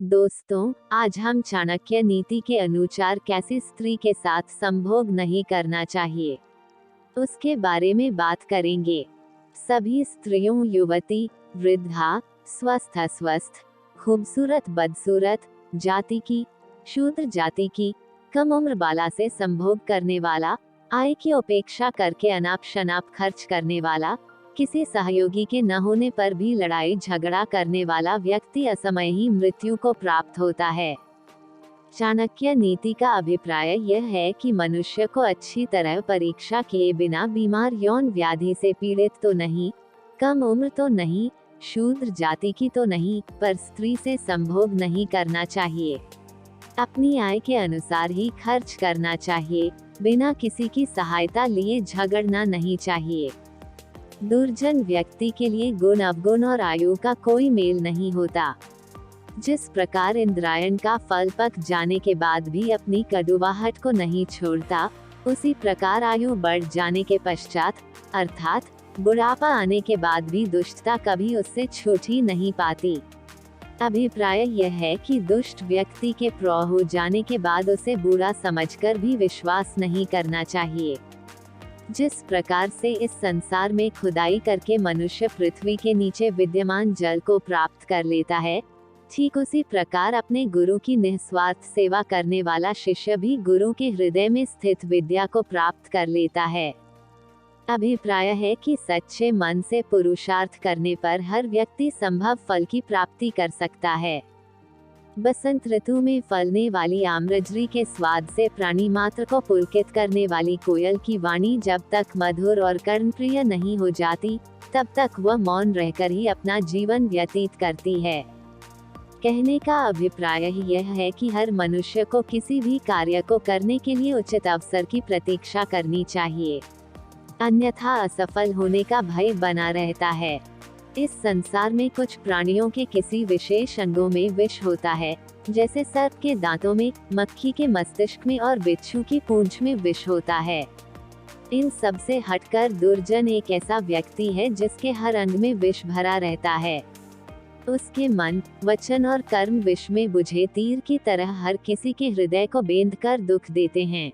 दोस्तों, आज हम चाणक्य नीति के अनुसार कैसे स्त्री के साथ संभोग नहीं करना चाहिए, उसके बारे में बात करेंगे। सभी स्त्रियों, युवती, वृद्धा, स्वस्थ अस्वस्थ, खूबसूरत बदसूरत, जाति की, शूद्र जाति की, कम उम्र वाला से संभोग करने वाला, आय की उपेक्षा करके अनाप शनाप खर्च करने वाला, किसी सहयोगी के न होने पर भी लड़ाई झगड़ा करने वाला व्यक्ति असमय ही मृत्यु को प्राप्त होता है। चाणक्य नीति का अभिप्राय यह है कि मनुष्य को अच्छी तरह परीक्षा किए बिना बीमार यौन व्याधि से पीड़ित तो नहीं, कम उम्र तो नहीं, शूद्र जाति की तो नहीं, पर स्त्री से संभोग नहीं करना चाहिए। अपनी आय के अनुसार ही खर्च करना चाहिए, बिना किसी की सहायता लिए झगड़ना नहीं चाहिए। दुर्जन व्यक्ति के लिए गुण अवगुण और आयु का कोई मेल नहीं होता। जिस प्रकार इंद्रायण का फल पक जाने के बाद भी अपनी कड़ुवाहट को नहीं छोड़ता, उसी प्रकार आयु बढ़ जाने के पश्चात, अर्थात बुढ़ापा आने के बाद भी दुष्टता कभी उससे छूट ही नहीं पाती। अभिप्राय यह है कि दुष्ट व्यक्ति के प्रौढ़ हो जाने के बाद उसे बुरा समझकर भी विश्वास नहीं करना चाहिए। जिस प्रकार से इस संसार में खुदाई करके मनुष्य पृथ्वी के नीचे विद्यमान जल को प्राप्त कर लेता है, ठीक उसी प्रकार अपने गुरु की निस्वार्थ सेवा करने वाला शिष्य भी गुरु के हृदय में स्थित विद्या को प्राप्त कर लेता है। अभिप्राय है कि सच्चे मन से पुरुषार्थ करने पर हर व्यक्ति संभव फल की प्राप्ति कर सकता है। बसंत ऋतु में फलने वाली आम्रजरी के स्वाद से प्राणी मात्र को पुलकित करने वाली कोयल की वाणी जब तक मधुर और कर्णप्रिय नहीं हो जाती, तब तक वह मौन रहकर ही अपना जीवन व्यतीत करती है। कहने का अभिप्राय यह है कि हर मनुष्य को किसी भी कार्य को करने के लिए उचित अवसर की प्रतीक्षा करनी चाहिए, अन्यथा असफल होने का भय बना रहता है। इस संसार में कुछ प्राणियों के किसी विशेष अंगों में विष होता है, जैसे सर्प के दांतों में, मक्खी के मस्तिष्क में और बिच्छू की पूंछ में विष होता है। इन सब से हटकर दुर्जन एक ऐसा व्यक्ति है जिसके हर अंग में विष भरा रहता है। उसके मन, वचन और कर्म विष में बुझे तीर की तरह हर किसी के हृदय को बेंधकर दुख देते हैं।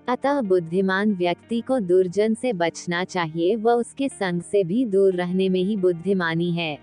अतः बुद्धिमान व्यक्ति को दुर्जन से बचना चाहिए, वह उसके संग से भी दूर रहने में ही बुद्धिमानी है।